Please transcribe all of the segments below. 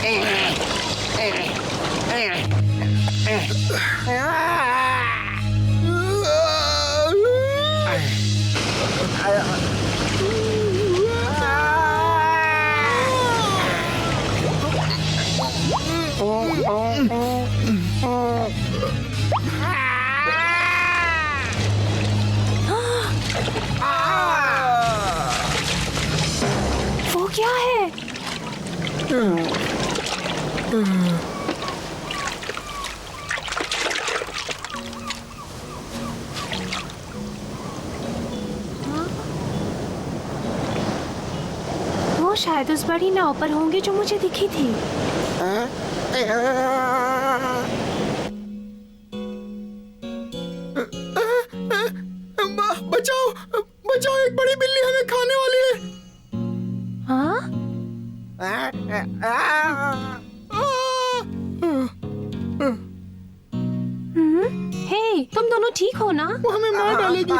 वो क्या है? वो शायद उस बड़ी नाव पर होंगे जो मुझे दिखी थी। बचाओ बचाओ, एक बड़ी बिल्ली हमें खाने वाली है। हाँ? हे, तुम दोनों ठीक हो ना? वो हमें मार डालेगी।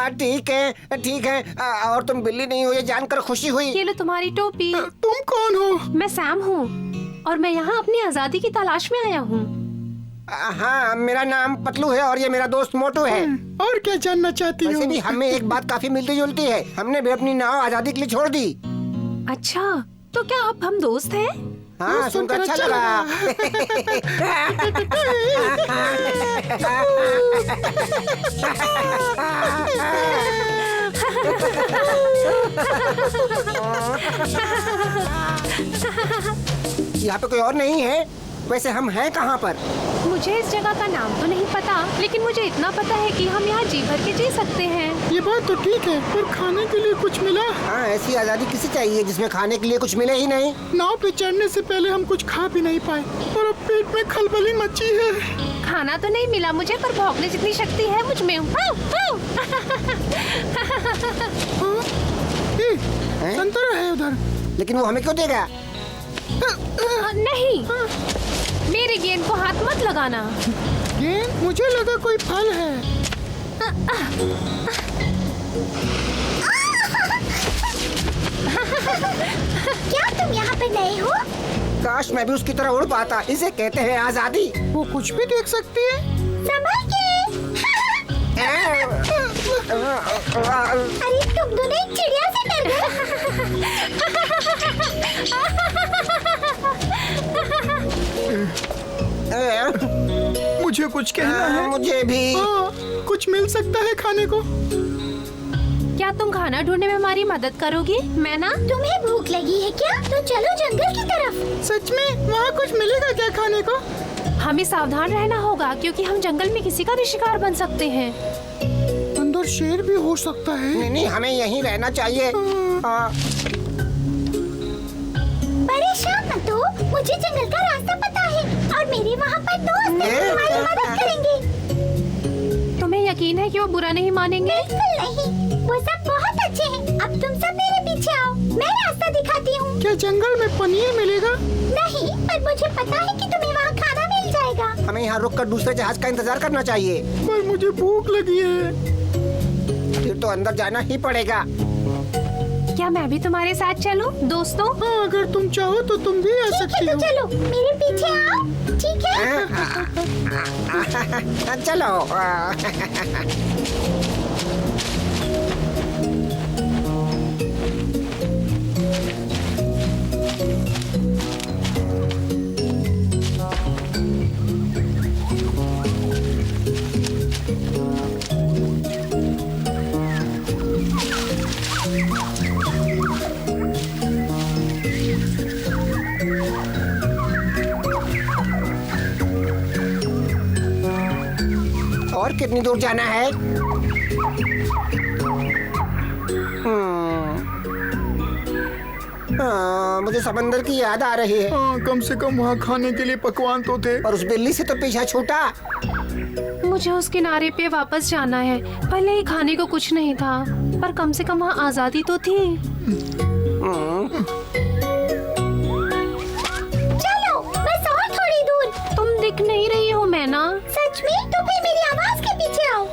ठीक है। और तुम बिल्ली नहीं हो ये जानकर खुशी हुई। ये लो तुम्हारी टोपी। तुम कौन हो? मैं सैम हूँ और मैं यहाँ अपनी आजादी की तलाश में आया हूँ। हाँ, मेरा नाम पतलू है और ये मेरा दोस्त मोटू है। और क्या जानना चाहती हो? वैसे भी हमें एक बात काफी मिलती जुलती है। हमने भी अपनी नाव आजादी के लिए छोड़ दी। अच्छा, तो क्या अब हम दोस्त हैं? हाँ, सुनकर अच्छा लगा। यहाँ पे कोई और नहीं है। वैसे हम हैं कहाँ पर? मुझे इस जगह का नाम तो नहीं पता, लेकिन मुझे इतना पता है कि हम यहाँ जी भर के जी सकते हैं। ये बात तो ठीक है, पर खाने के लिए कुछ मिला? हाँ, ऐसी आजादी किसे चाहिए जिसमें खाने के लिए कुछ मिले ही नहीं। नाव पे चढ़ने से पहले हम कुछ खा भी नहीं पाए और अब पेट में खलबली मची है। खाना तो नहीं मिला मुझे, पर भौंकने जितनी शक्ति है मुझ में। संतरा है उधर। लेकिन वो हमें क्यों देगा? नहीं, मेरे गेंद को हाथ मत लगाना। गेंद? मुझे लगा कोई फल है। क्या तुम यहाँ पे नए हो? काश मैं भी उसकी तरह उड़ पाता। इसे कहते हैं आजादी। वो कुछ भी देख सकती है। संभल के। अरे तुम दोनों एक चिड़िया से डर गए। मुझे कुछ कहना है। मुझे भी। कुछ मिल सकता है खाने को? क्या तुम खाना ढूंढने में हमारी मदद करोगी? मैं ना। तुम्हें भूख लगी है क्या? तो चलो जंगल की तरफ। सच में? वहाँ कुछ मिलेगा क्या खाने को? हमें सावधान रहना होगा क्योंकि हम जंगल में किसी का भी शिकार बन सकते हैं। अंदर शेर भी हो सकता है। नहीं, हमें यहीं रहना चाहिए। परेशान मत हो, मुझे जंगल का रास्ता पता है और मेरे वहाँ पर दोस्त हैं जो तुम्हारी मदद करेंगे। तुम्हें यकीन है कि वो बुरा नहीं मानेंगे? बिल्कुल नहीं, वो सब बहुत अच्छे हैं। अब तुम सब मेरे पीछे आओ, मैं रास्ता दिखाती हूँ। क्या जंगल में पनीर मिलेगा? नहीं, पर मुझे पता है कि तुम्हें वहाँ खाना मिल जाएगा। हमें यहाँ रुककर दूसरे जहाज का इंतजार करना चाहिए। पर मुझे भूख लगी है। फिर तो अंदर जाना ही पड़ेगा। क्या मैं भी तुम्हारे साथ चलूं, दोस्तों? हाँ, अगर तुम चाहो तो तुम भी आ सकती तो हो। चलो मेरे पीछे आओ, ठीक है? चलो। और कितनी दूर जाना है? मुझे समंदर की याद आ रही है। हाँ, कम से कम वहाँ खाने के लिए पकवान तो थे। और उस बिल्ली से तो पीछा छूटा। मुझे उस किनारे पे वापस जाना है। भले ही खाने को कुछ नहीं था, पर कम से कम वहाँ आजादी तो थी। चलो बस और थोड़ी दूर। तुम दिख नहीं रही हो मैना। सच में? तो फिर मेरी आवाज के पीछे आओ।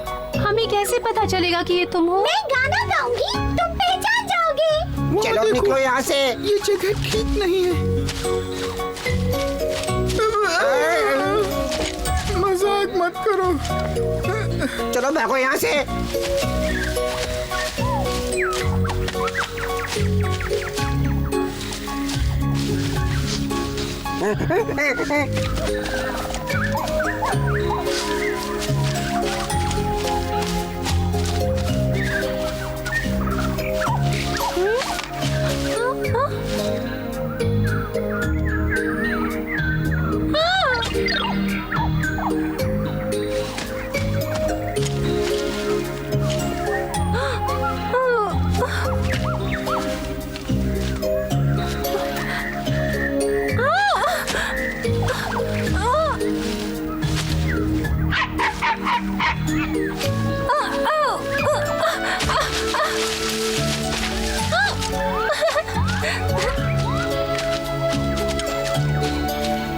हमें कैसे पता चलेगा कि ये तुम हो? मैं गाना गाऊंगी, तुम पहचान जाओगे। चलो निकलो यहाँ से। ये जगह ठीक नहीं है। चलो भागो यहाँ से।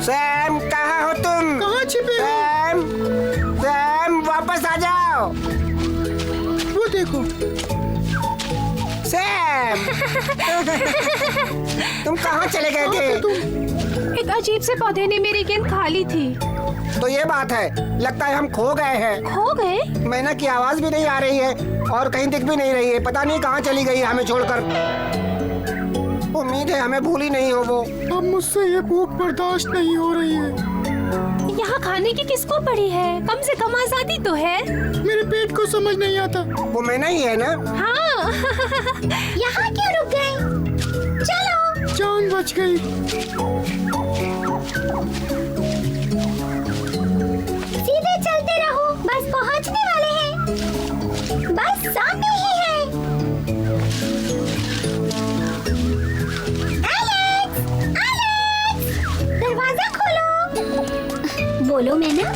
सैम, कहाँ हो तुम? कहाँ छिपे हो? सैम, सैम वापस आ जाओ। वो देखो। सैम तुम कहाँ चले गए थे? एक अजीब से पौधे ने मेरी गेंद खा ली थी। तो ये बात है, लगता है हम खो गए हैं। खो गए? मैना की आवाज भी नहीं आ रही है और कहीं दिख भी नहीं रही है। पता नहीं कहाँ चली गई हमें छोड़कर। उम्मीद है हमें भूली नहीं हो वो। अब मुझसे ये भूख बर्दाश्त नहीं हो रही है। यहाँ खाने की किसको पड़ी है? कम से कम आजादी तो है। मेरे पेट को समझ नहीं आता। वो मैना ही है ना? हाँ। यहाँ क्यों रुक गए? चलो। जान बच गई। सीधे चलते रहो, बस पहुँचने वाले हैं। बस सामने ही है। एलेक्स, एलेक्स, दरवाजा खोलो। बोलो मैना,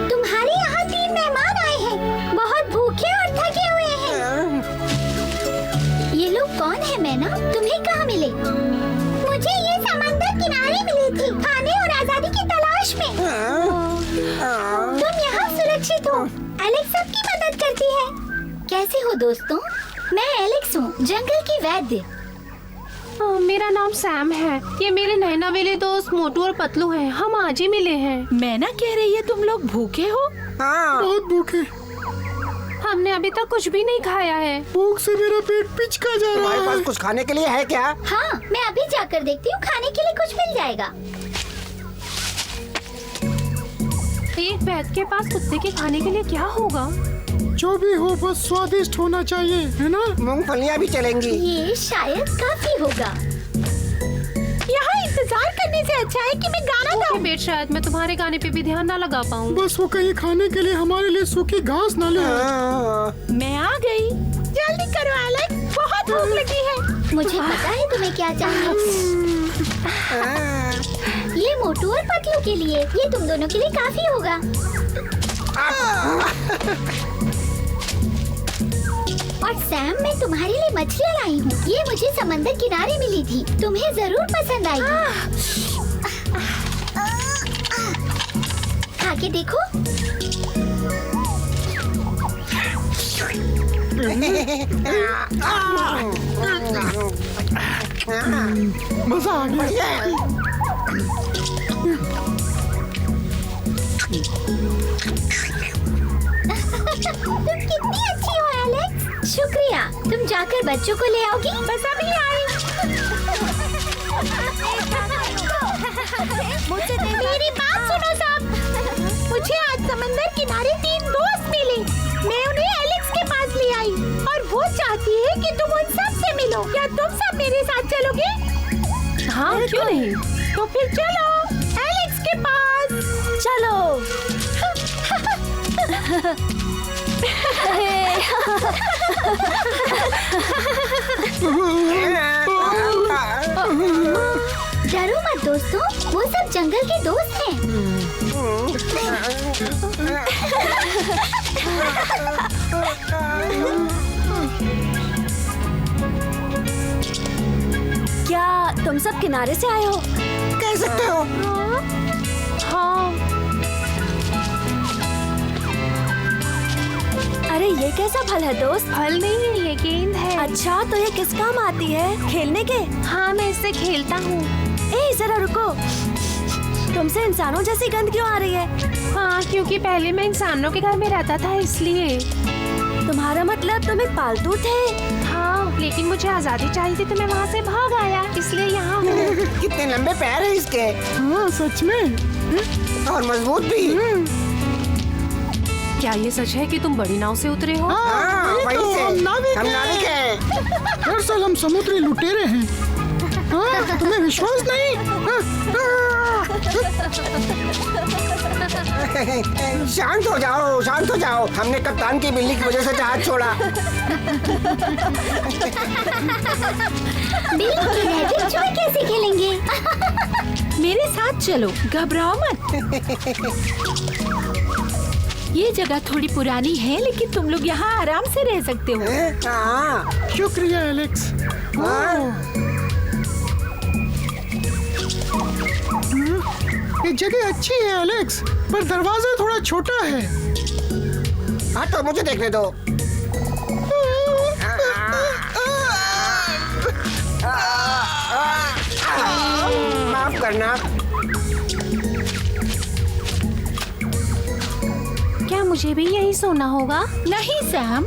तुम्हारे यहाँ 3 मेहमान आए हैं। बहुत भूखे और थके हुए हैं। ये लोग कौन है मैना? तुम्हें कहाँ मिले? मुझे ये समंदर किनारे मिली थी, खाने और आजादी की तलाश में। तुम यहाँ सुरक्षित हो। एलेक्स सबकी मदद करती है। कैसे हो दोस्तों? मैं एलेक्स हूँ, जंगल की वैद्य। मेरा नाम सैम है। ये मेरे नैना वाले दोस्त मोटू और पतलू हैं। हम आज ही मिले हैं। मैना कह रही है तुम लोग भूखे हो? हाँ। बहुत भूखे। हमने अभी तक कुछ भी नहीं खाया है। भूख से मेरा पेट पिचका जा रहा तुम्हारे पास है। कुछ खाने के लिए है क्या? हाँ, मैं अभी जाकर देखती हूँ, खाने के लिए कुछ मिल जाएगा। एक वैद्य के पास कुत्ते के खाने के लिए क्या होगा? जो भी हो बस स्वादिष्ट होना चाहिए, है ना? मूंगफलियाँ भी चलेंगी। ये शायद काफी होगा। यहाँ इंतजार करने से अच्छा है कि मैं गाना ओके बेट, शायद मैं तुम्हारे गाने पे भी ध्यान ना लगा पाऊँ। बस वो कहीं खाने के लिए हमारे लिए सूखी घास न ले। मैं आ गई। जल्दी करो एलेक्स, बहुत भूख लगी है। मुझे पता है तुम्हें क्या चाहिए। ये मोटू और पतलू के लिए, ये तुम दोनों के लिए काफी होगा। और सैम, मैं तुम्हारे लिए मछलियाँ लाई हूँ। ये मुझे समंदर किनारे मिली थी, तुम्हें जरूर पसंद आएगी। खा के देखो। मजा आ गया। तुम कितनी अच्छी हो एलेक्स। शुक्रिया। तुम जाकर बच्चों को ले आओगी? बस अभी आई। मेरी बात सुनो सब। मुझे आज समंदर किनारे 3 दोस्त मिले। मैं उन्हें एलेक्स के पास ले आई और वो चाहती है कि तुम उन सब से मिलो। क्या तुम सब मेरे साथ चलोगे? हाँ, क्यों नहीं? तो फिर चलो एलेक्स के पास। चलो। डरो मत दोस्तों, वो सब जंगल के दोस्त हैं। क्या तुम सब किनारे से आए हो? कह सकते हो। हाँ। अरे ये कैसा फल है दोस्त? फल नहीं है, ये गेंद है। अच्छा, तो ये किस काम आती है? खेलने के? हाँ, मैं इससे खेलता हूँ। ए जरा रुको। तुमसे इंसानों जैसी गंध क्यों आ रही है? हाँ, क्योंकि पहले मैं इंसानों के घर में रहता था इसलिए। तुम्हारा मतलब तुम एक पालतू थे? हाँ, लेकिन मुझे आजादी चाहिए थी तो मैं वहाँ से भाग आया, इसलिए यहाँ हूँ। कितने लंबे पैर हैं इसके हाँ सच में। और मजबूत भी। क्या ये सच है कि तुम बड़ी नाव से उतरे हो? हाँ, वही तो से। हम नाविक हम हैं। नाविक हैं। दरअसल हम समुद्री लुटेरे हैं। हाँ, तुम्हें विश्वास नहीं? शांत हो जाओ, शांत हो जाओ। हमने कप्तान की बिल्ली की वजह से जहाज छोड़ा। बिल्ली की नहर जुए कैसे खेलेंगे? मेरे साथ चलो, घबराओ मत। ये जगह थोड़ी पुरानी है, लेकिन तुम लोग यहाँ आराम से रह सकते हो। हाँ, शुक्रिया एलेक्स। ये जगह अच्छी है एलेक्स, पर दरवाजा थोड़ा छोटा है। हाँ तो मुझे देखने दो। माफ करना। क्या मुझे भी यही सोना होगा? नहीं सैम,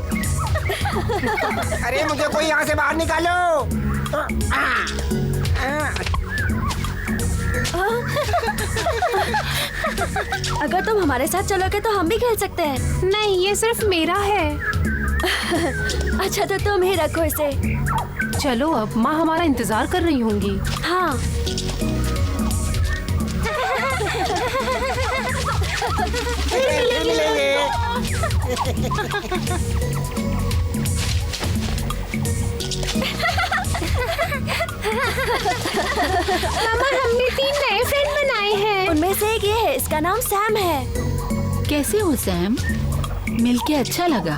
अरे मुझे कोई यहाँ से बाहर निकालो। अगर तुम हमारे साथ चलोगे तो हम भी खेल सकते हैं। नहीं, ये सिर्फ मेरा है। अच्छा तो तुम ही रखो इसे। चलो अब, माँ हमारा इंतजार कर रही होंगी। हाँ। मिलेंगे। मामा, हमने 3 नए फ्रेंड बनाए हैं। उनमें से एक ये है, इसका नाम सैम है। कैसे हो सैम? मिलके अच्छा लगा।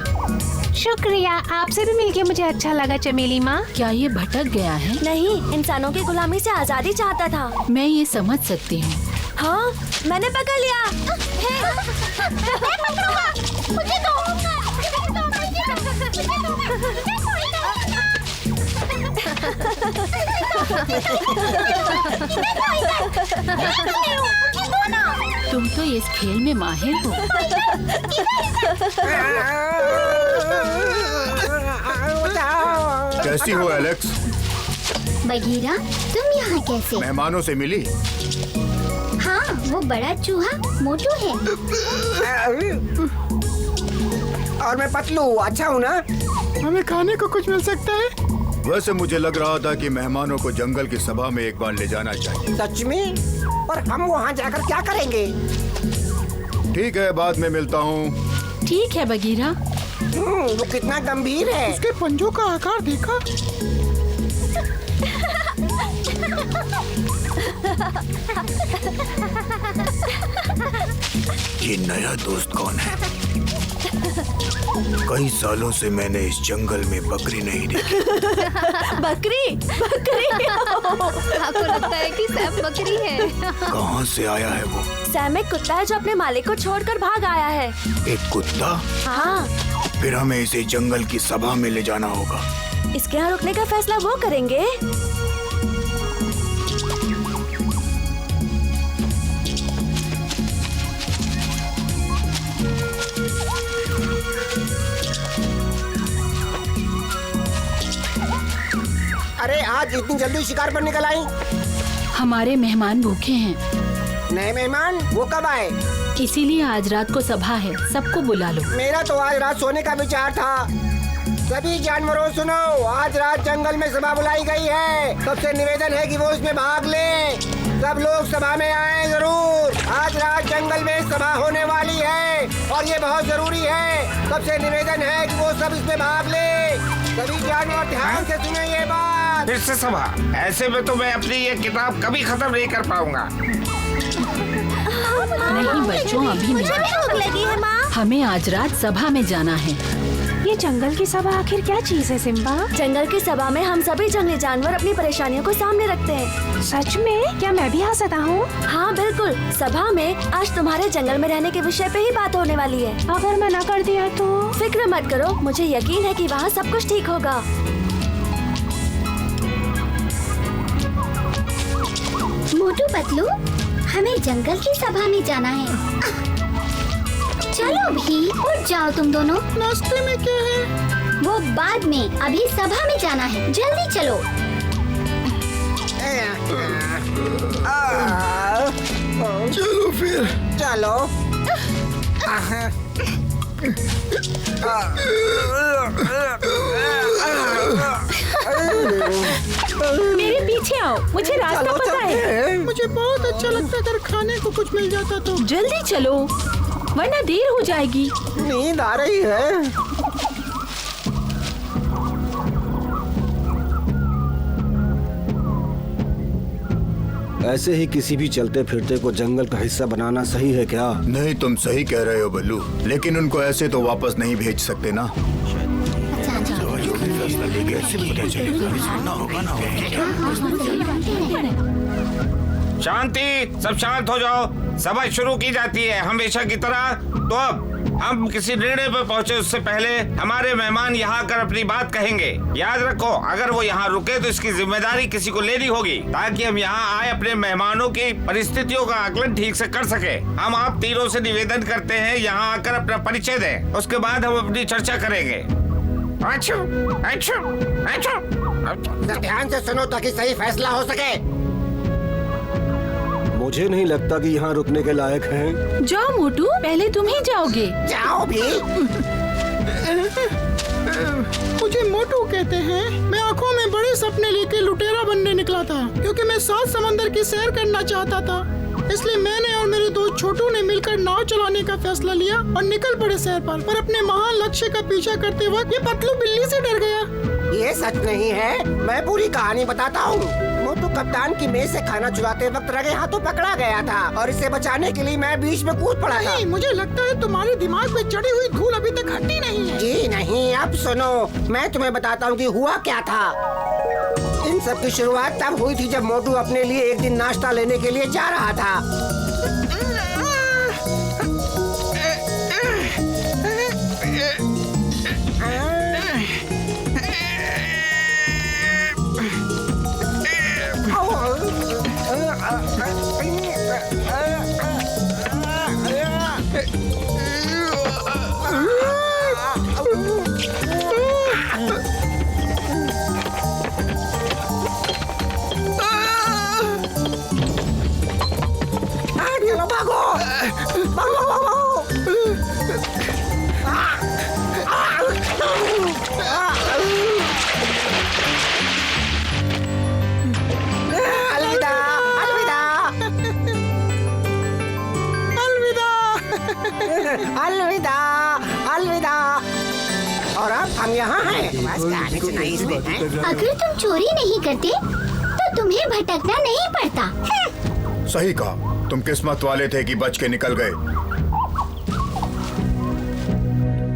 शुक्रिया, आपसे भी मिलके मुझे अच्छा लगा चमेली माँ। क्या ये भटक गया है? नहीं, इंसानों की गुलामी से आजादी चाहता था। मैं ये समझ सकती हूँ। हाँ, मैंने पकड़ लिया। मुझे दो। तुम तो इस खेल में माहिर हो। कैसी हो एलेक्स? बगीरा, तुम यहाँ कैसे? मेहमानों से मिली? हाँ, वो बड़ा चूहा मोटू है। और मैं पतलू, अच्छा हूँ ना? हमें खाने को कुछ मिल सकता है? वैसे मुझे लग रहा था कि मेहमानों को जंगल की सभा में एक बार ले जाना चाहिए। सच में? पर हम वहाँ जाकर क्या करेंगे? ठीक है, बाद में मिलता हूँ। ठीक है बगीरा। वो कितना गंभीर है। उसके पंजों का आकार देखा? ये नया दोस्त कौन है? कई सालों से मैंने इस जंगल में बकरी नहीं देखी। बकरी? आपको लगता है कि सैम बकरी है? कहाँ से आया है वो? सैम एक कुत्ता है जो अपने मालिक को छोड़कर भाग आया है। एक कुत्ता? हाँ। फिर हमें इसे जंगल की सभा में ले जाना होगा। इसके यहाँ रुकने का फैसला वो करेंगे। अरे आज इतनी जल्दी शिकार पर निकल आई? हमारे मेहमान भूखे हैं, नए मेहमान? वो कब आए? इसीलिए आज रात को सभा है, सबको बुला लो। मेरा तो आज रात सोने का विचार था। सभी जानवरों सुनो, आज रात जंगल में सभा बुलाई गई है। सबसे निवेदन है कि वो इसमें भाग लें। सब लोग सभा में आए जरूर। आज रात जंगल में सभा होने वाली है और ये बहुत जरूरी है। सबसे निवेदन है कि वो सब इसमें भाग लें। सभी जानवर ध्यान से सुने ये बात। फिर से सभा? ऐसे में तो मैं अपनी ये किताब कभी खत्म नहीं कर पाऊंगा। नहीं बच्चों, अभी मुझे भी नहीं। भूख लगी है माँ। हमें आज रात सभा में जाना है। ये जंगल की सभा आखिर क्या चीज है सिम्बा? जंगल की सभा में हम सभी जंगली जानवर अपनी परेशानियों को सामने रखते हैं। सच में? क्या मैं भी आ सकता हूँ? हाँ बिल्कुल, सभा में आज तुम्हारे जंगल में रहने के विषय पे ही बात होने वाली है। अगर मना कर दिया तो? फिक्र मत करो, मुझे यकीन है कि वहाँ सब कुछ ठीक होगा। मोटू पतलू, हमें जंगल की सभा में जाना है। चलो भी, उठ जाओ तुम दोनों। नाश्ते में क्या है? वो बाद में, अभी सभा में जाना है। जल्दी चलो। चलो फिर। चलो। मेरे पीछे आओ, मुझे रास्ता पता है। मुझे बहुत अच्छा लगता है अगर खाने को कुछ मिल जाता तो। जल्दी चलो, वरना देर हो जाएगी। नींद आ रही है। ऐसे ही किसी भी चलते फिरते को जंगल का हिस्सा बनाना सही है क्या? नहीं, तुम सही कह रहे हो बल्लू, लेकिन उनको ऐसे तो वापस नहीं भेज सकते ना। शांति, सब शांत हो जाओ। सभा शुरू की जाती है हमेशा की तरह। तो अब हम किसी निर्णय पर पहुंचे उससे पहले हमारे मेहमान यहाँ आकर अपनी बात कहेंगे। याद रखो, अगर वो यहाँ रुके तो इसकी जिम्मेदारी किसी को लेनी होगी, ताकि हम यहाँ आए अपने मेहमानों की परिस्थितियों का आकलन ठीक से कर सके। हम आप तीनों से निवेदन करते हैं यहाँ आकर अपना परिचय दें, उसके बाद हम अपनी चर्चा करेंगे। अच्छा, अच्छा, अच्छा। ध्यान से सुनो ताकि सही फैसला हो सके। मुझे नहीं लगता कि यहाँ रुकने के लायक हैं। जाओ मोटू, पहले तुम ही जाओगे। जाओ भी। मुझे मोटू कहते हैं। मैं आंखों में बड़े सपने लेके लुटेरा बनने निकला था, क्योंकि मैं 7 समंदर की सैर करना चाहता था। इसलिए मैंने और मेरे दोस्त छोटू ने मिलकर नाव चलाने का फैसला लिया और निकल पड़े सैर पर अपने महान लक्ष्य का पीछा करते वक्त ये पतलू बिल्ली से डर गया। ये सच नहीं है, मैं पूरी कहानी बताता हूँ। मोटू कप्तान की मेज से खाना चुराते वक्त रगे हाथों पकड़ा गया था और इसे बचाने के लिए मैं बीच में कूद पड़ा था। नहीं, मुझे लगता है तुम्हारे दिमाग पे चढ़ी हुई धूल अभी तक हटी नहीं है। जी नहीं, अब सुनो, मैं तुम्हें बताता हूँ कि हुआ क्या था। इन सब की शुरुआत तब हुई थी जब मोटू अपने लिए एक दिन नाश्ता लेने के लिए जा रहा था। अलविदा, अलविदा, अलविदा, अलविदा। और अब हम यहाँ हैं। अगर तुम चोरी नहीं करते तो तुम्हें भटकना नहीं पड़ता। सही कहा, तुम किस्मत वाले थे कि बच के निकल गए।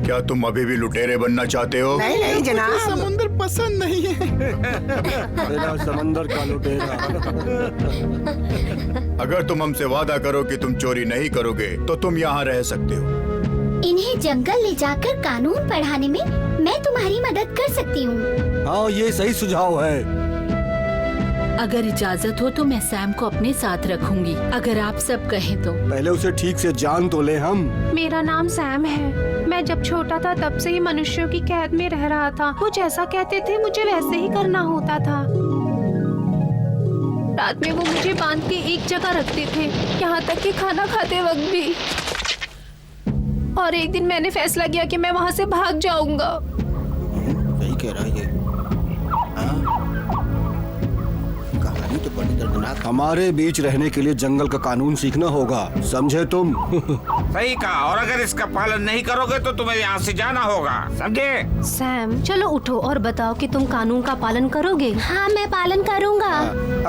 क्या तुम अभी भी लुटेरे बनना चाहते हो? नहीं नहीं जनाब, समुद्र पसंद नहीं है। मेरा समंदर का लुटेरा। अगर तुम हमसे वादा करो कि तुम चोरी नहीं करोगे तो तुम यहाँ रह सकते हो। इन्हें जंगल ले जाकर कानून पढ़ाने में मैं तुम्हारी मदद कर सकती हूँ। हाँ, ये सही सुझाव है। अगर इजाजत हो तो मैं सैम को अपने साथ रखूंगी, अगर आप सब कहें तो। पहले उसे ठीक से जान तो ले हम। मेरा नाम सैम है। मैं जब छोटा था तब से ही मनुष्यों की कैद में रह रहा था। वो जैसा कहते थे मुझे वैसे ही करना होता था। रात में वो मुझे बांध के एक जगह रखते थे, यहाँ तक कि खाना खाते वक्त भी। और एक दिन मैंने फैसला किया कि मैं वहाँ से भाग जाऊंगा। सही कह रहा है ये। कहानी तो बड़ी दर्दनाक। हमारे बीच रहने के लिए जंगल का कानून सीखना होगा, समझे तुम? सही कहा, और अगर इसका पालन नहीं करोगे तो तुम्हें यहाँ से जाना होगा, समझे? सैम, चलो उठो और बताओ कि तुम कानून का पालन करोगे। हाँ, मैं पालन करूँगा।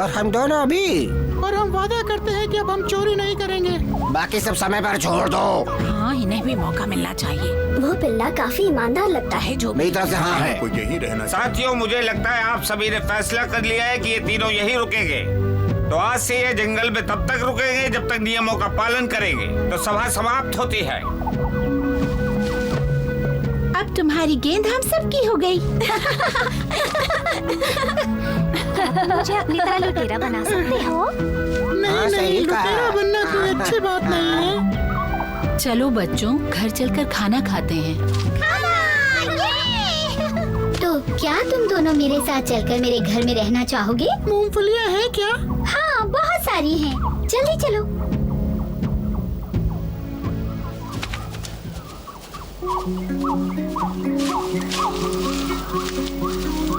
और हम दोनों भी। और हम वादा करते हैं कि अब हम चोरी नहीं करेंगे। बाकी सब समय पर छोड़ दो। हाँ, इन्हें भी मौका मिलना चाहिए। वो पिल्ला काफी ईमानदार लगता है। जो मेरी तरफ से हाँ है। कोई यही रहना चाहिए। साथियों, मुझे लगता है आप सभी ने फैसला कर लिया है कि ये तीनों यहीं रुकेंगे। तो आज से ये जंगल में तब तक रुकेंगे जब तक नियमों का पालन करेंगे। तो सभा समाप्त होती है। अब तुम्हारी गेंद हम सबकी हो गई। मुझे अपनी तरह लुटेरा बना सकते हो? हाँ, नहीं, सही कहा। लुटेरा बनना कोई अच्छी बात नहीं है। चलो बच्चों, घर चलकर खाना खाते हैं। तो क्या तुम दोनों मेरे साथ चलकर मेरे घर में रहना चाहोगे? मूंगफलियाँ हैं क्या? हाँ, बहुत सारी हैं। जल्दी चलो।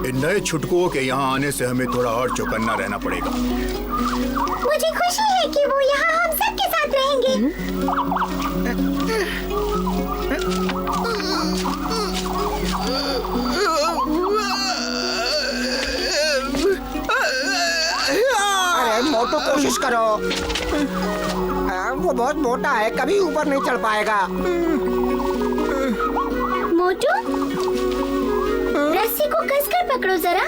इन नए छुटकुओं के यहाँ आने से हमें थोड़ा और चौकन्ना रहना पड़ेगा। मुझे खुशी है कि वो यहाँ हम सब के साथ रहेंगे। अरे मोटू, कोशिश करो। वो बहुत मोटा है, कभी ऊपर नहीं चढ़ पाएगा। मोटू, रस्सी को कसकर पकड़ो जरा।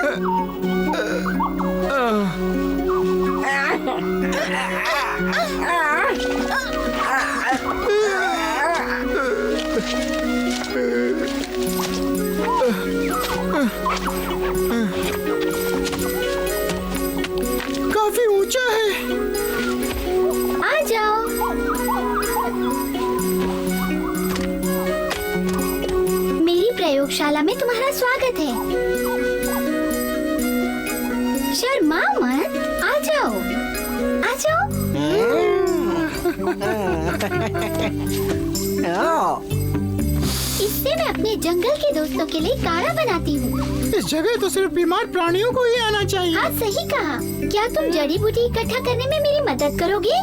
काफी ऊंचा है। आ जाओ। मेरी प्रयोगशाला में तुम्हारा स्वागत है। शर्मा मत, आ जाओ, आ जाओ। इससे मैं अपने जंगल के दोस्तों के लिए काढ़ा बनाती हूँ। इस जगह तो सिर्फ बीमार प्राणियों को ही आना चाहिए। हाँ, सही कहा। क्या तुम जड़ी बूटी इकट्ठा करने में मेरी मदद करोगे?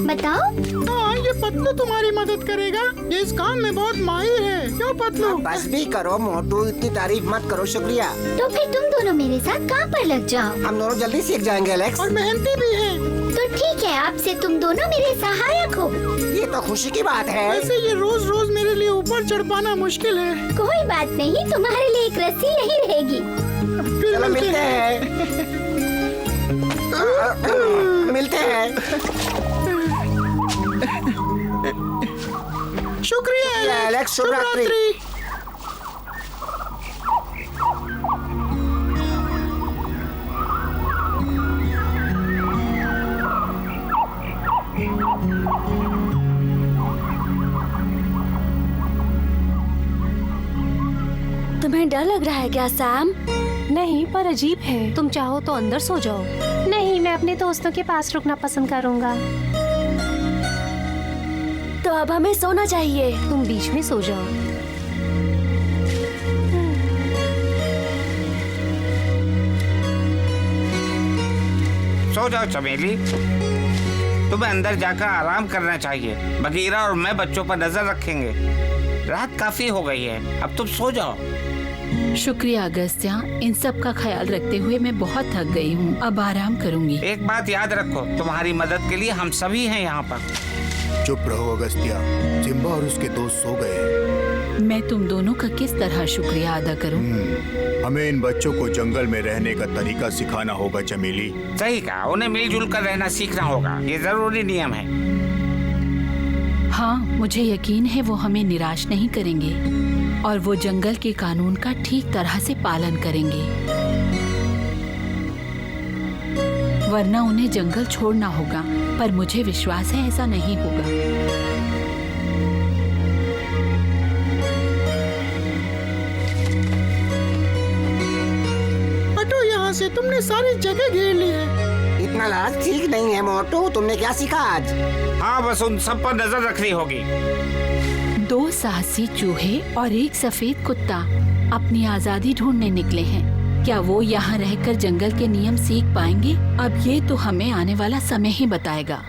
बताओ। हाँ, ये पतलू तुम्हारी मदद करेगा। ये इस काम में बहुत माहिर है। क्यों पतलू? बस भी करो मोटू, इतनी तारीफ मत करो। शुक्रिया। तो फिर तुम दोनों मेरे साथ काम पर लग जाओ। हम दोनों जल्दी सीख जाएंगे एलेक्स। और मेहनती भी है। तो ठीक है, अब से तुम दोनों मेरे सहायक हो। ये तो खुशी की बात है। वैसे ये रोज रोज मेरे लिए ऊपर चढ़ पाना मुश्किल है। कोई बात नहीं, तुम्हारे लिए एक रस्सी यही रहेगी। फिर चलो मिलते हैं। मिलते हैं। शुक्रिया एलेक्स, शुभ रात्रि। तुम्हें डर लग रहा है क्या सैम? नहीं, पर अजीब है। तुम चाहो तो अंदर सो जाओ। नहीं, मैं अपने दोस्तों के पास रुकना पसंद करूंगा। तो अब हमें सोना चाहिए। तुम बीच में सो जाओ। सो जाओ चमेली, तुम्हें अंदर जाकर आराम करना चाहिए। बगीरा और मैं बच्चों पर नजर रखेंगे। रात काफी हो गई है, अब तुम सो जाओ। शुक्रिया अगस्त्या, इन सब का ख्याल रखते हुए मैं बहुत थक गई हूँ। अब आराम करूँगी। एक बात याद रखो, तुम्हारी मदद के लिए हम सभी हैं यहाँ पर। चुप रहो अगस्त्या, सिम्बा और उसके दोस्त सो गए। मैं तुम दोनों का किस तरह शुक्रिया अदा करूँ? हमें इन बच्चों को जंगल में रहने का तरीका सिखाना होगा चमेली। सही कहा, उन्हें मिलजुल कर रहना सीखना होगा। ये जरूरी नियम है। हाँ, मुझे यकीन है वो हमें निराश नहीं करेंगे और वो जंगल के कानून का ठीक तरह से पालन करेंगे, वरना उन्हें जंगल छोड़ना होगा। पर मुझे विश्वास है ऐसा नहीं होगा। हटो यहाँ से, तुमने सारी जगह घेर ली है। इतना लालच ठीक नहीं है मोटू। तुमने क्या सीखा आज? हाँ, बस उन सब पर नजर रखनी होगी। 2 साहसी चूहे और 1 सफेद कुत्ता अपनी आजादी ढूंढने निकले हैं। क्या वो यहाँ रहकर जंगल के नियम सीख पाएंगे? अब ये तो हमें आने वाला समय ही बताएगा।